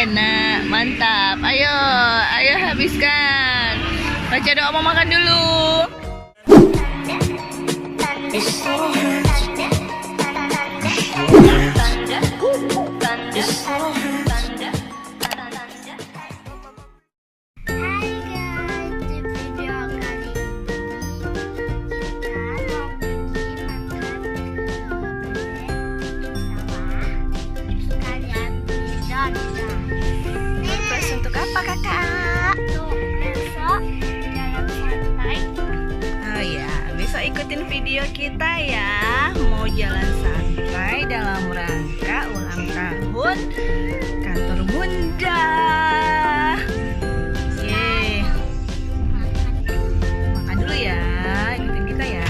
enak, mantap. Ayo, ayo habiskan. Baca doa mau makan dulu. Apa kakak? Besok jalan santai. Oh ya, besok ikutin video kita ya. Mau jalan santai dalam rangka ulang tahun kantor Bunda. Yeay. Makan dulu ya, ikutin kita ya.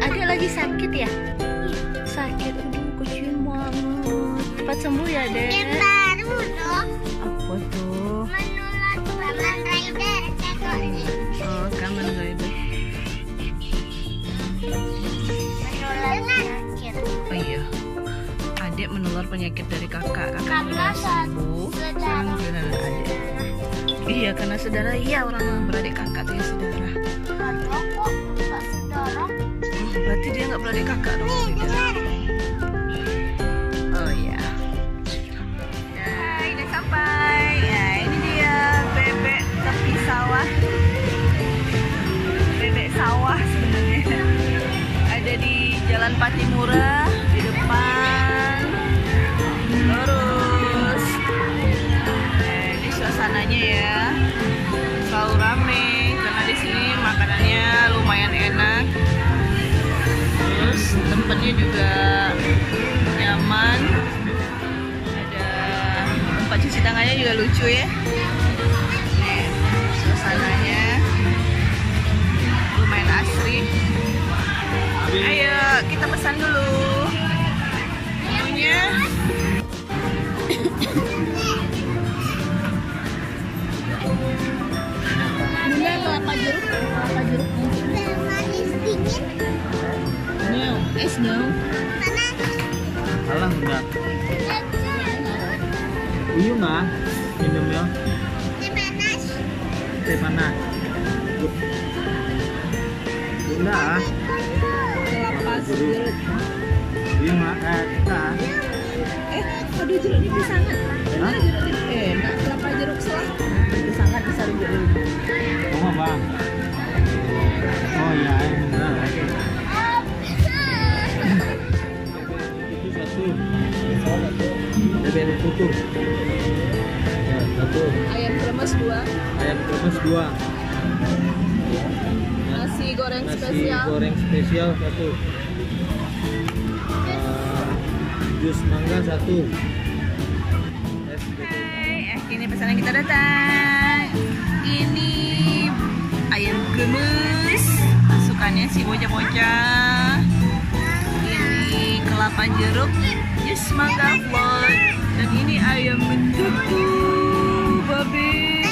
Adek lagi sakit ya? Sakit, aduh kecil banget. Cepat sembuh ya, Dek. Yang baru dong. Apa tuh? Menular Kamen Rider tekoknya. Oh, Kamen Rider. Menular penyakit. Oh iya. Adik menular penyakit dari kakak. Kakak Karena udah sembuh. Sekarang giliran adik. Iya, karena saudara. Iya, orang beradik kakak tuh ya saudara. Saudara kok nggak saudara? Berarti dia nggak beradik kakak dong. Nih Tidak. benar. Oh iya. Hai, udah sampai. Ya, ini dia bebek tepi sawah. Bebek sawah sebenarnya. Ada di Jalan Patimura di depan. Lurus. Ini suasananya ya. Selalu rame karena di sini makanannya lumayan enak. Terus tempatnya juga nyaman, ada tempat cuci tangannya juga lucu ya. Nih, suasananya lumayan asri. Ayo kita pesan dulu menunya. Bunda kelapa jeruk Teh manis dingin. no, es no. Mana? Alah enggak. Iya mah minum ya. Teh panas. Teh panas. Bunda ah. Kelapa jeruk. Iya mah kita. Aduh jeruknya pisangan. Hah? Jeruknya enak, kelapa jeruk selah. Pisangan bisa jeruk. Mau bang. Oh iya, ini benar. Itu satu. Bebek tutup. Ya, satu. Ayam kremes 2, Ayam kremes 2. nasi goreng Nasi spesial. goreng spesial 1. Jus mangga 1. Es bebek. Ini pesanan kita datang. Ini ayam kremes, masukannya si bocah-bocah. Ini kelapa jeruk, jus mangga float, dan ini ayam betutu, babi.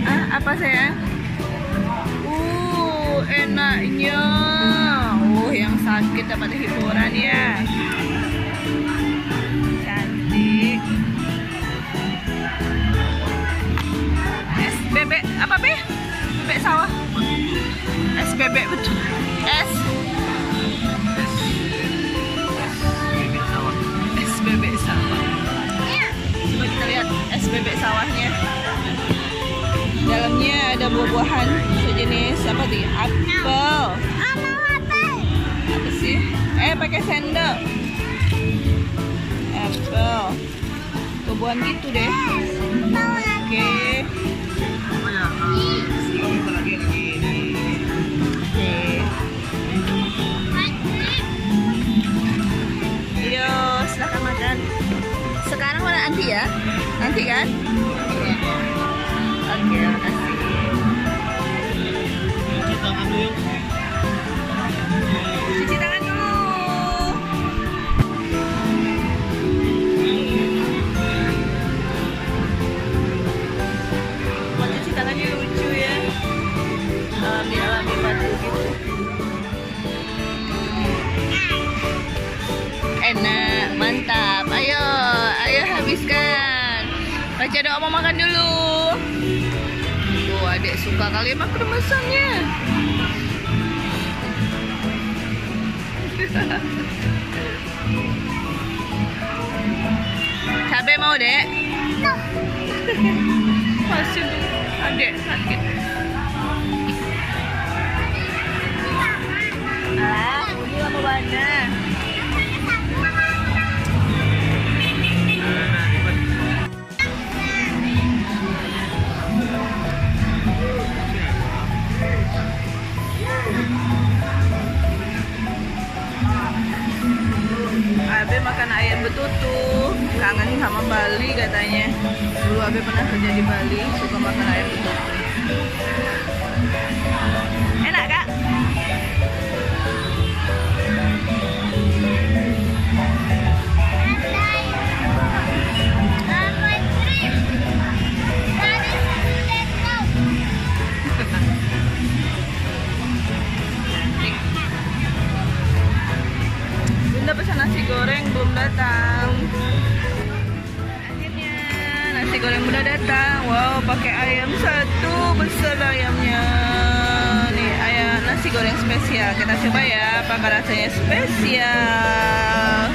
Ah, apa sayang? Enaknya. Yang sakit dapat hiburan ya. Cantik. Es bebek apa be? Bebek sawah. Es bebek betul. Es bebek sawah. Coba kita lihat es bebek sawahnya. Dalamnya ada buah-buahan sejenis apa sih? Apel. Apa sih? Pakai sendok. Apel. Buah-buahan gitu deh. Oke. Yo, silahkan makan. Sekarang mana nanti ya? Nanti kan? Oke, makasih. Cuci tangan dulu. Cuci tangan dulu. Buat cuci tangannya lucu ya. Alami batu gitu. enak, mantap. Ayo, ayo habiskan. Baca doa mau makan dulu. Tuh, adik suka kali emang keremesannya. Cabai mau, Dek? Masih dulu. Adek sakit. Ah, ini lama banget. Abe makan ayam betutu, kangen sama Bali katanya. Dulu Abe pernah kerja di Bali, suka makan ayam betutu. Enak, Kak? Bunda pesan nasi goreng belum datang. Akhirnya nasi goreng Bunda datang. Wow, pakai ayam satu besar ayamnya. Nih ayam nasi goreng spesial. Kita coba ya, apakah rasanya spesial.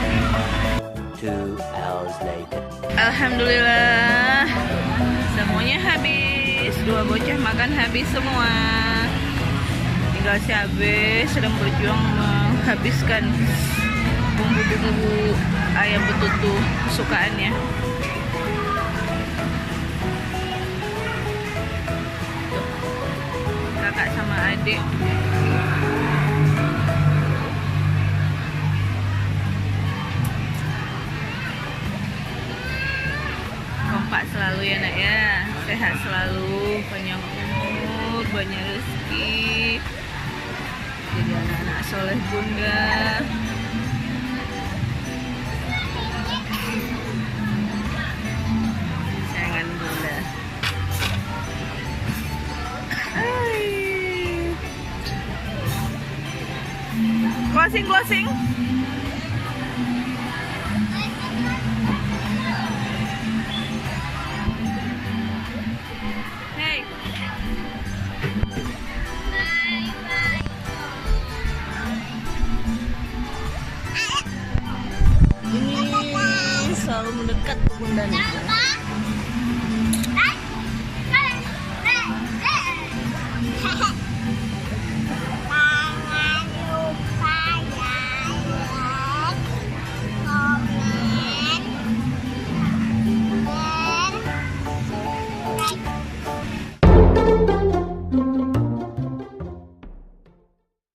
2 hours later. Alhamdulillah, semuanya habis. Dua bocah makan habis semua. Tinggal si Abe sedang berjuang menghabiskan bumbu-bumbu ayam betutu kesukaannya. Tuh, kakak sama adik. Kompak selalu ya nak ya, sehat selalu, panjang umur, banyak rezeki, jadi anak-anak soleh Bunda. Sayangan Bunda. Hai. Closing. Hey. Ini selalu mendekat ke Bunda nih. Jangan lupa like, komen, dan